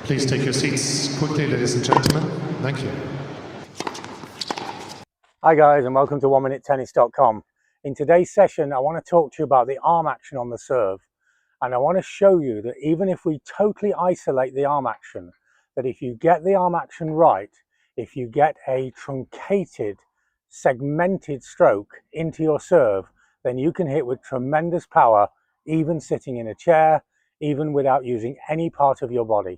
Please take your seats quickly, ladies and gentlemen. Thank you. Hi guys, and welcome to 1minutetennis.com. In today's session, I want to talk to you about the arm action on the serve. And I want to show you that even if we totally isolate the arm action, that if you get the arm action right, if you get a truncated, segmented stroke into your serve, then you can hit with tremendous power, even sitting in a chair, even without using any part of your body.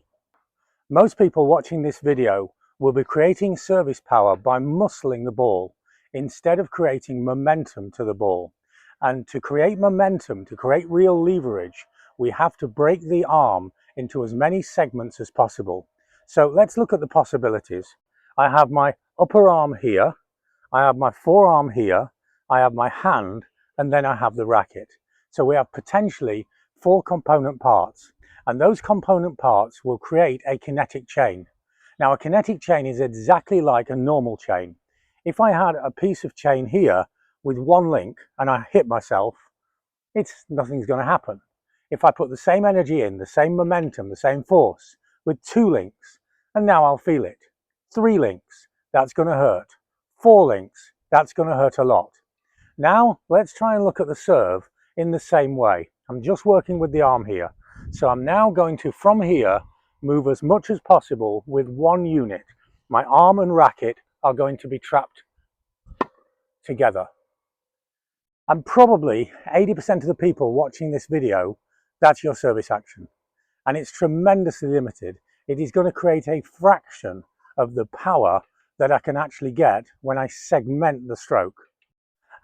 Most people watching this video will be creating service power by muscling the ball instead of creating momentum to the ball. And to create momentum, to create real leverage, we have to break the arm into as many segments as possible. So let's look at the possibilities. I have my upper arm here, I have my forearm here, I have my hand, and then I have the racket. So we have potentially 4 component parts. And those component parts will create a kinetic chain. Now, a kinetic chain is exactly like a normal chain. If I had a piece of chain here with one link and I hit myself, nothing's going to happen. If I put the same energy in, the same momentum, the same force with 2 links, and now I'll feel it. 3 links, that's going to hurt. 4 links, that's going to hurt a lot. Now, let's try and look at the serve in the same way. I'm just working with the arm here. So I'm now going to, from here, move as much as possible with one unit. My arm and racket are going to be trapped together. And probably 80% of the people watching this video, that's your service action. And it's tremendously limited. It is going to create a fraction of the power that I can actually get when I segment the stroke.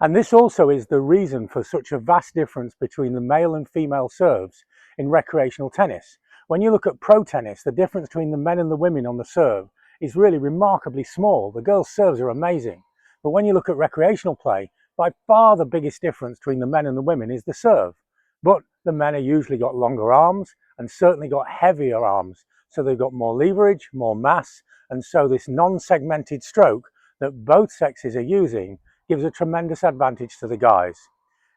And this also is the reason for such a vast difference between the male and female serves in recreational tennis. When you look at pro tennis, the difference between the men and the women on the serve is really remarkably small. The girls' serves are amazing. But when you look at recreational play, by far the biggest difference between the men and the women is the serve. But the men are usually got longer arms and certainly got heavier arms. So they've got more leverage, more mass. And so this non-segmented stroke that both sexes are using gives a tremendous advantage to the guys.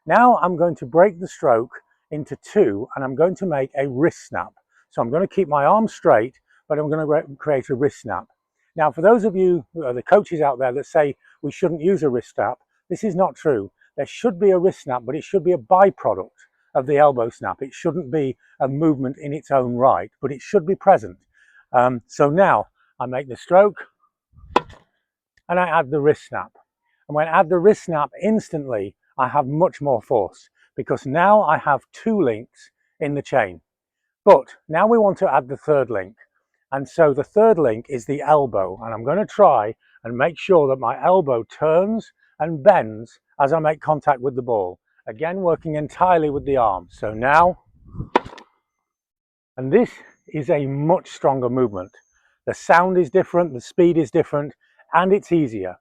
Now I'm going to break the stroke into 2 and I'm going to make a wrist snap. So I'm going to keep my arm straight, but I'm going to create a wrist snap. Now, for those of you, the coaches out there that say we shouldn't use a wrist snap, this is not true. There should be a wrist snap, but it should be a byproduct of the elbow snap. It shouldn't be a movement in its own right, but it should be present. So now I make the stroke and I add the wrist snap. And when I add the wrist snap, instantly I have much more force because now I have 2 links in the chain. But now we want to add the 3rd link. And so the 3rd link is the elbow. And I'm going to try and make sure that my elbow turns and bends as I make contact with the ball. Again, working entirely with the arm. So now, and this is a much stronger movement. The sound is different, the speed is different, and it's easier.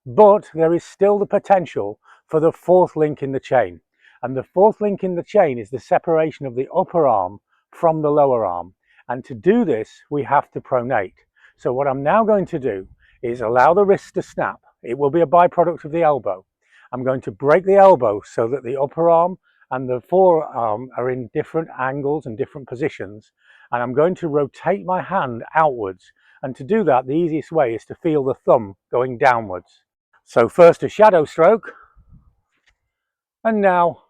But there is still the potential for the 4th link in the chain. And the 4th link in the chain is the separation of the upper arm from the lower arm. And to do this, we have to pronate. So what I'm now going to do is allow the wrist to snap. It will be a byproduct of the elbow. I'm going to break the elbow so that the upper arm and the forearm are in different angles and different positions. And I'm going to rotate my hand outwards. And to do that, the easiest way is to feel the thumb going downwards. So first a shadow stroke, and now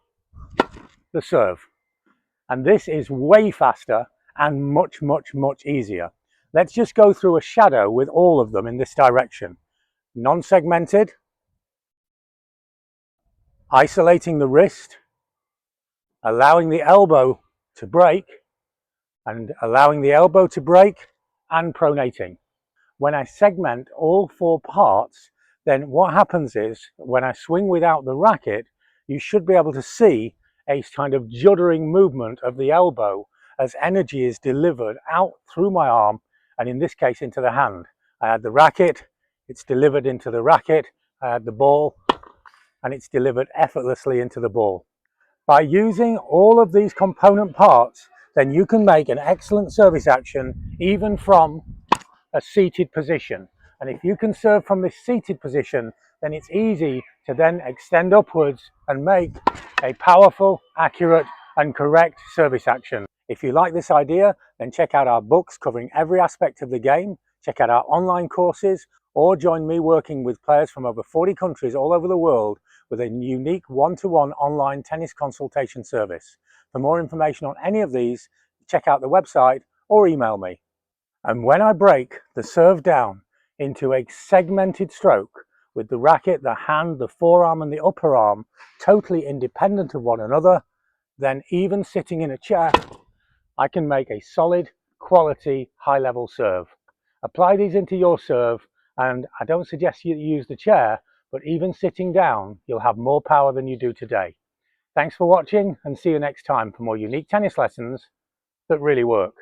the serve. And this is way faster and much, much, much easier. Let's just go through a shadow with all of them in this direction. Non-segmented, isolating the wrist, allowing the elbow to break, and allowing the elbow to break, and pronating. When I segment all 4 parts, then what happens is when I swing without the racket, you should be able to see a kind of juddering movement of the elbow as energy is delivered out through my arm, and in this case into the hand. I add the racket, it's delivered into the racket, I add the ball, and it's delivered effortlessly into the ball. By using all of these component parts, then you can make an excellent service action even from a seated position. And if you can serve from this seated position, then it's easy to then extend upwards and make a powerful, accurate and correct service action. If you like this idea, then check out our books covering every aspect of the game, check out our online courses, or join me working with players from over 40 countries all over the world with a unique one-to-one online tennis consultation service. For more information on any of these, check out the website or email me. And when I break the serve down into a segmented stroke with the racket, the hand, the forearm and the upper arm totally independent of one another, then even sitting in a chair, I can make a solid, quality, high-level serve. Apply these into your serve, and I don't suggest you use the chair, but even sitting down, you'll have more power than you do today. Thanks for watching, and see you next time for more unique tennis lessons that really work.